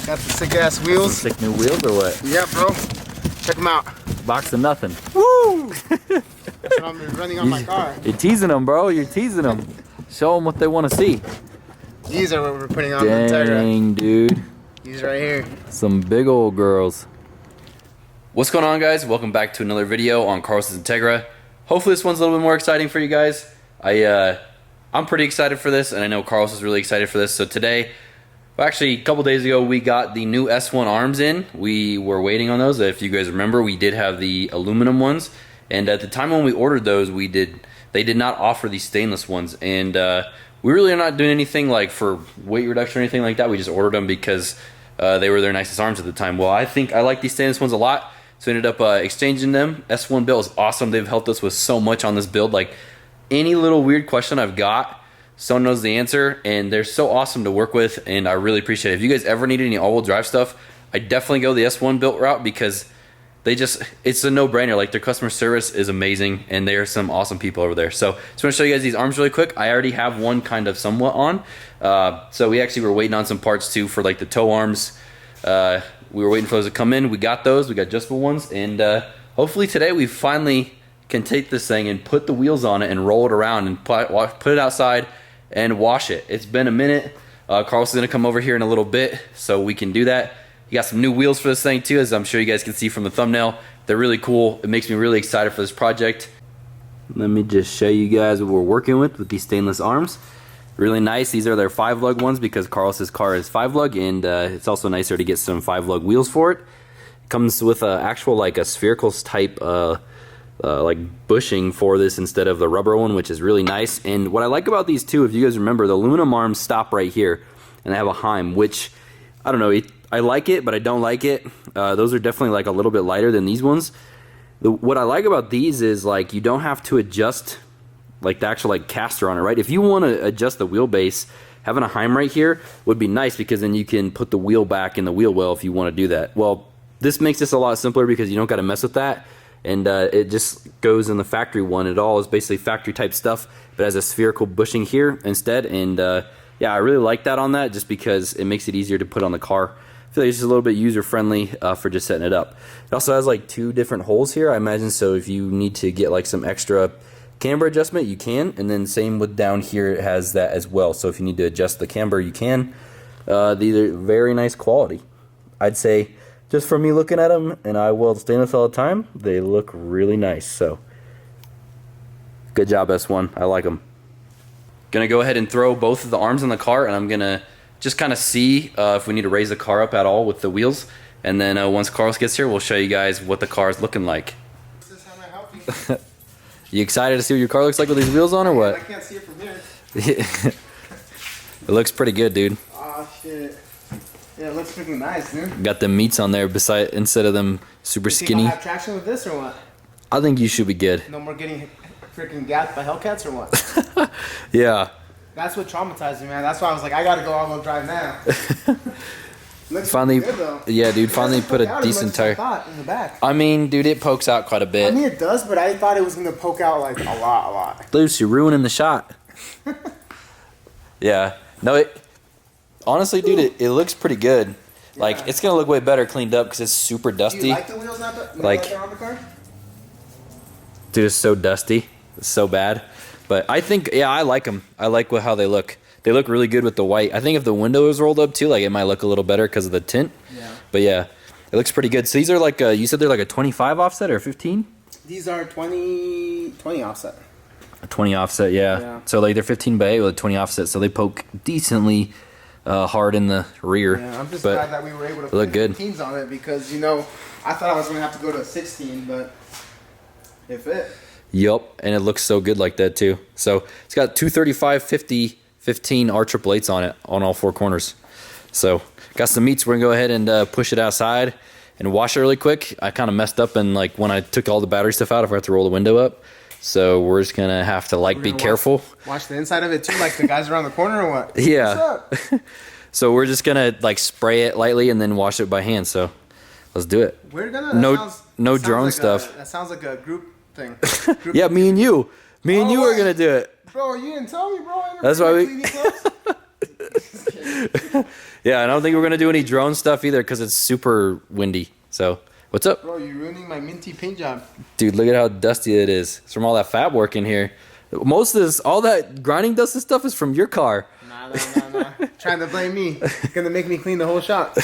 Got the sick ass wheels. Sick new wheels or what? Yeah, bro. Check them out. Box of nothing. Woo! That's what I'm running on my car. You're teasing them, bro. You're teasing them. Show them what they want to see. These are what we're putting on the Integra. Dang, dude. These right here. Some big old girls. What's going on, guys? Welcome back to another video on Carlos Integra. Hopefully this one's a little bit more exciting for you guys. I'm pretty excited for this, and I know Carlos is really excited for this. So today, well, actually a couple days ago, we got the new S1 arms in. We were waiting on those. If you guys remember, we did have the aluminum ones, and at the time when we ordered those, they did not offer these stainless ones, and we really are not doing anything like for weight reduction or anything like that. We just ordered them because they were their nicest arms at the time. Well, I think I like these stainless ones a lot, so I ended up exchanging them. S1 build is awesome. They've helped us with so much on this build. Like any little weird question I've got, someone knows the answer, and they're so awesome to work with, and I really appreciate it. If you guys ever need any all-wheel drive stuff, I definitely go the S1 built route because it's a no-brainer. Like, their customer service is amazing, and they are some awesome people over there. So just want to show you guys these arms really quick. I already have one kind of somewhat on. So we actually were waiting on some parts too for like the toe arms. We were waiting for those to come in. We got those. We got adjustable ones, and hopefully today we finally can take this thing and put the wheels on it and roll it around and put it outside and wash it. It's been a minute. Carlos is going to come over here in a little bit so we can do that. He got some new wheels for this thing too, as I'm sure you guys can see from the thumbnail. They're really cool. It makes me really excited for this project. Let me just show you guys what we're working with these stainless arms. Really nice. These are their 5-lug ones because Carlos's car is 5-lug, and it's also nicer to get some 5-lug wheels for it. It comes with actual like a spherical type like bushing for this instead of the rubber one, which is really nice. And what I like about these two, if you guys remember, the aluminum arms stop right here and they have a Heim, which I don't know, I like it, but I don't like it. Those are definitely like a little bit lighter than these ones. What I like about these is like you don't have to adjust like the actual like caster on it, right? If you want to adjust the wheelbase, having a Heim right here would be nice because then you can put the wheel back in the wheel well if you want to do that. Well, this makes this a lot simpler because you don't got to mess with that. And it just goes in the factory one. It all is basically factory type stuff, but has a spherical bushing here instead. And yeah, I really like that on that just because it makes it easier to put on the car. I feel like it's just a little bit user friendly for just setting it up. It also has like 2 different holes here, I imagine, so if you need to get like some extra camber adjustment, you can. And then same with down here, it has that as well. So if you need to adjust the camber, you can. These are very nice quality. I'd say, just from me looking at them, and I weld stainless all the time, they look really nice. So good job, S1. I like them. Gonna go ahead and throw both of the arms in the car, and I'm gonna just kind of see if we need to raise the car up at all with the wheels. And then once Carlos gets here, we'll show you guys what the car is looking like. This is how I help you. You excited to see what your car looks like with these wheels on, or what? I can't see it from here. It looks pretty good, dude. Oh shit. Yeah, it looks freaking nice, dude. Got the meats on there instead of them super skinny. You think I'll have traction with this or what? I think you should be good. No more getting freaking gapped by Hellcats or what? Yeah. That's what traumatized me, man. That's why I was like, I gotta go all-wheel drive now. Looks finally, good, though. yeah, dude. Finally put a decent tire. In the back. I mean, dude, it pokes out quite a bit. I mean, it does, but I thought it was gonna poke out like a lot. Luce, you're ruining the shot. Yeah. No, it. Honestly, dude, it looks pretty good. Yeah. Like, it's gonna look way better cleaned up because it's super dusty. Do you like the wheels not like on the car? Dude, it's so dusty. It's so bad. But I think, yeah, I like them. I like how they look. They look really good with the white. I think if the window is rolled up too, like it might look a little better because of the tint. Yeah. But yeah, it looks pretty good. So these are like, you said they're like a 25 offset or 15? These are 20 offset. A 20 offset, yeah. So like they're 15 by 8 with a 20 offset. So they poke decently hard in the rear. Yeah, I'm just glad that we were able to put 15s on it because, you know, I thought I was going to have to go to a 16, but it fit. Yup, and it looks so good like that too. So it's got 235, 50, 15 R888s on it on all 4 corners. So got some meats. We're gonna go ahead and push it outside and wash it really quick. I kind of messed up and like when I took all the battery stuff out, if I have to roll the window up. So we're just gonna have to like be careful. Watch the inside of it too, like the guys around the corner or what? Yeah. So we're just gonna like spray it lightly and then wash it by hand. So let's do it. We're gonna no drone stuff. That sounds like a group thing. Yeah, me and you. Me and you are gonna do it. Bro, you didn't tell me, bro. That's why we. Yeah, I don't think we're gonna do any drone stuff either because it's super windy. So, what's up? Bro, you're ruining my minty paint job. Dude, look at how dusty it is. It's from all that fab work in here. Most of this, all that grinding dust and stuff is from your car. Nah. Trying to blame me. Gonna make me clean the whole shop.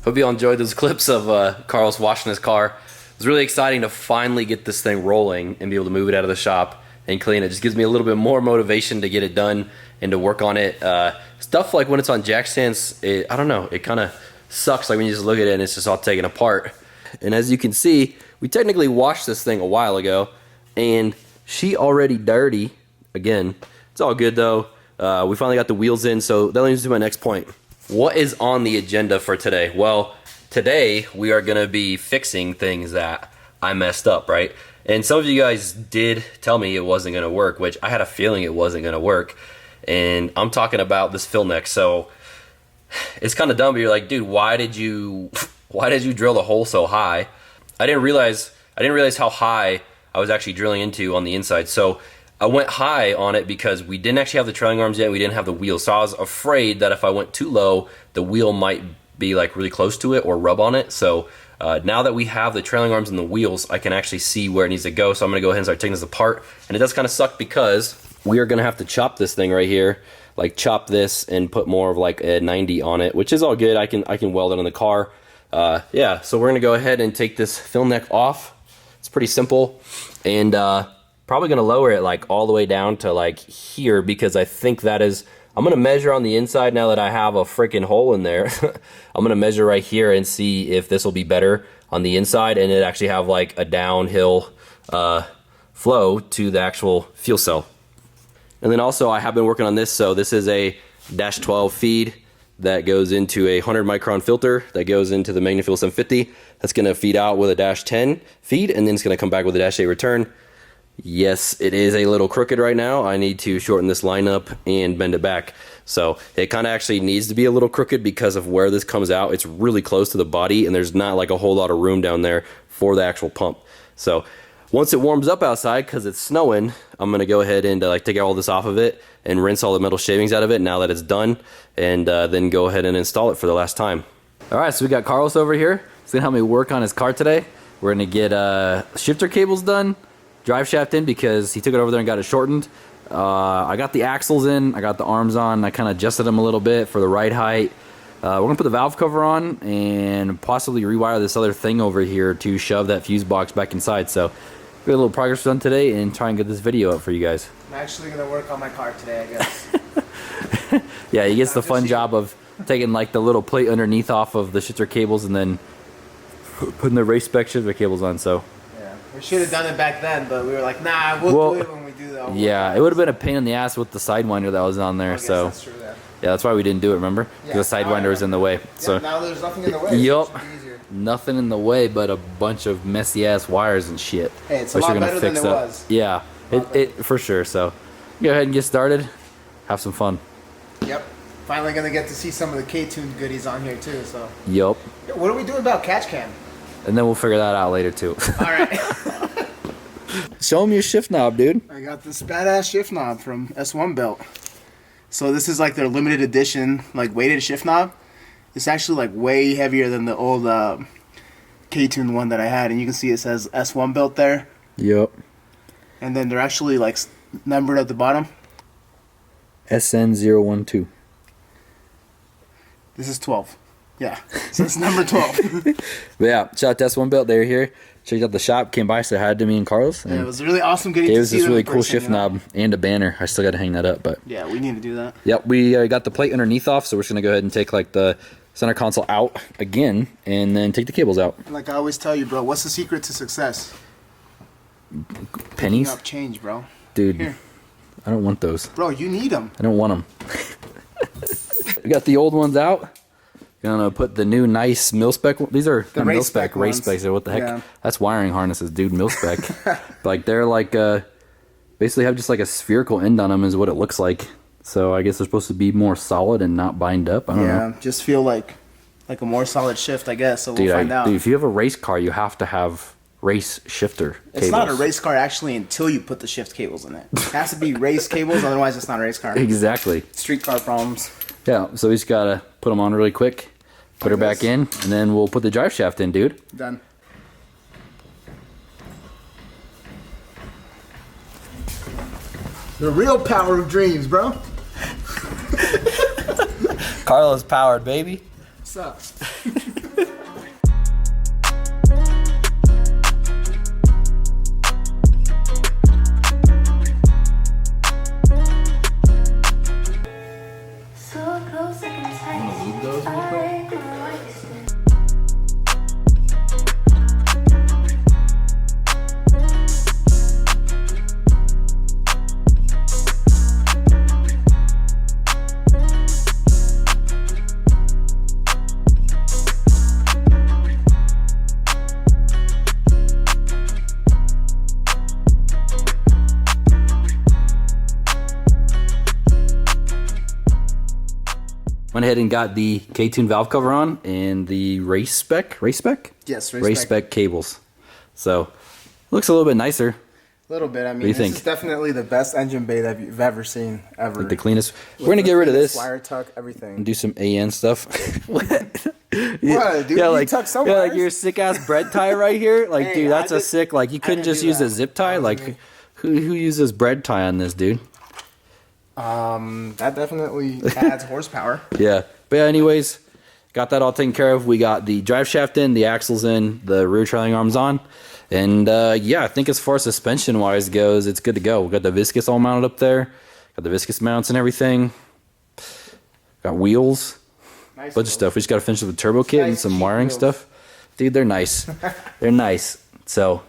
Hope you all enjoyed those clips of Carlos washing his car. It's really exciting to finally get this thing rolling and be able to move it out of the shop and clean it. Just gives me a little bit more motivation to get it done and to work on it. Stuff like when it's on jack stands, I don't know, it kind of sucks like when you just look at it and it's just all taken apart. And as you can see, we technically washed this thing a while ago and she already dirty. Again, it's all good though. We finally got the wheels in, so that leads to my next point. What is on the agenda for today? Well, today we are gonna be fixing things that I messed up, right? And some of you guys did tell me it wasn't gonna work, which I had a feeling it wasn't gonna work. And I'm talking about this fill neck. So it's kind of dumb, but you're like, dude, why did you drill the hole so high? I didn't realize how high I was actually drilling into on the inside. So I went high on it because we didn't actually have the trailing arms yet. We didn't have the wheel. So I was afraid that if I went too low, the wheel might be like really close to it or rub on it. So now that we have the trailing arms and the wheels, I can actually see where it needs to go. So I'm gonna go ahead and start taking this apart. And it does kind of suck because we are gonna have to chop this thing right here, like chop this and put more of like a 90 on it, which is all good. I can weld it on the car. Yeah, so we're gonna go ahead and take this fill neck off. It's pretty simple. And probably gonna lower it like all the way down to like here because I think that is, I'm gonna measure on the inside now that I have a freaking hole in there. I'm gonna measure right here and see if this will be better on the inside and it actually have like a downhill flow to the actual fuel cell. And then also I have been working on this. So this is a -12 feed that goes into a 100 micron filter that goes into the Metigulous 750. That's gonna feed out with a -10 feed and then it's gonna come back with a -8 return. Yes, it is a little crooked right now. I need to shorten this line up and bend it back. So it kind of actually needs to be a little crooked because of where this comes out. It's really close to the body and there's not like a whole lot of room down there for the actual pump. So once it warms up outside, because it's snowing, I'm gonna go ahead and like take all this off of it and rinse all the metal shavings out of it now that it's done, and then go ahead and install it for the last time. All right, so we got Carlos over here. He's gonna help me work on his car today. We're gonna get shifter cables done, drive shaft in because he took it over there and got it shortened. I got the axles in, I got the arms on, I kind of adjusted them a little bit for the right height. We're gonna put the valve cover on and possibly rewire this other thing over here to shove that fuse box back inside. So we got a little progress done today and try and get this video up for you guys. I'm actually gonna work on my car today, I guess. Yeah, he gets the fun job of taking like the little plate underneath off of the shifter cables and then putting the race spec shifter cables on. So yeah, we should have done it back then, but we were like, nah, we'll do it when we do that. Yeah, it would have been a pain in the ass with the sidewinder that was on there. So that's true, yeah, that's why we didn't do it. Remember, because the sidewinder was in the way. Yeah, so now there's nothing in the way. Yup. So it should be easier. Nothing in the way but a bunch of messy ass wires and shit. Hey, it's a lot better than it was. Yeah, it for sure. So go ahead and get started. Have some fun. Yep. Finally gonna get to see some of the K-tuned goodies on here too. So. Yup. What are we doing about catch cam? And then we'll figure that out later too. All right. Show them your shift knob, dude. I got this badass shift knob from S1 Belt. So this is like their limited edition, like weighted shift knob. It's actually like way heavier than the old K-tuned one that I had, and you can see it says S1 Belt there. Yup. And then they're actually like numbered at the bottom. SN012. This is 12. Yeah, so it's number 12. But yeah, shout out to S1 Belt. They're here. Checked out the shop, came by, said hi to me and Carlos. And yeah, it was really awesome getting gave to us see this them really in cool person, shift you know? knob and a banner. I still got to hang that up, but yeah, we need to do that. yep, we got the plate underneath off, so we're just gonna go ahead and take like the center console out again, and then take the cables out. Like I always tell you, bro, what's the secret to success? Pennies, Picking up change, bro. dude. Here. I don't want those. Bro, you need them. I don't want them. We got the old ones out. Gonna put the new nice mil spec. These are The mil race spec spec race ones. specs. What the heck? Yeah. That's wiring harnesses, dude. Mil spec. Like they're like basically have just like a spherical end on them is what it looks like. So I guess they're supposed to be more solid and not bind up. I don't know. Just feel like a more solid shift, I guess. So Dude, we'll find out. Dude, if you have a race car, you have to have race shifter cables. It's not a race car actually until you put the shift cables in it. It has to be race cables, otherwise it's not a race car. Exactly. Street car problems. Yeah, so we just gotta put them on really quick, put her back in, and then we'll put the drive shaft in, dude. Done. The real power of dreams, bro. Carlos powered, baby. What's up? So close I can taste. I waste it. Went ahead and got the K-tune valve cover on and the race spec. Yes, Race spec cables. So looks a little bit nicer. A little bit. I mean, do you this think? is definitely the best engine bay that you've ever seen, ever. Like the cleanest. We're gonna get rid of this Wire tuck, everything. and do some AN stuff. What? What, dude? Yeah, You like tuck some yeah, like wires? your sick ass bread tie right here. Like, Hey, dude, that's I a did- sick. Like, you couldn't didn't just do use that. a zip tie. That was Like, me. who uses bread tie on this, dude? That definitely adds horsepower. Yeah. But yeah, anyways, got that all taken care of. We got the drive shaft in, the axles in, the rear trailing arms on. And yeah, I think as far as suspension wise goes, it's good to go. We got the viscous all mounted up there. Got the viscous mounts and everything. Got wheels. Nice. Bunch of stuff. We just got to finish with the turbo kit and Nice some cheap wiring wheels. stuff. Dude, they're nice. They're nice. So, I'm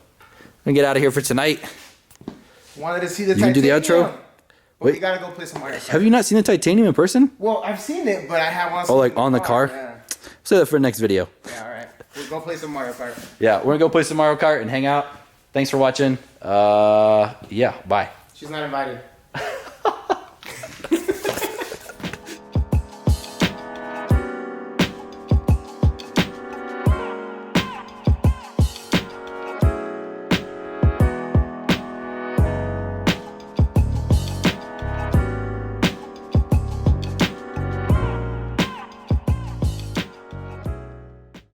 going to get out of here for tonight. Wanted to see the You can do the titanium. outro? Well, Wait. you gotta go play some wire. Have you not seen the titanium in person? Well, I've seen it, but I have one. Oh, like on the car? Yeah. Say that for the next video. Yeah. All right. We'll go play some Mario Kart. Yeah, we're going to go play some Mario Kart and hang out. Thanks for watching. Yeah, bye. She's not invited.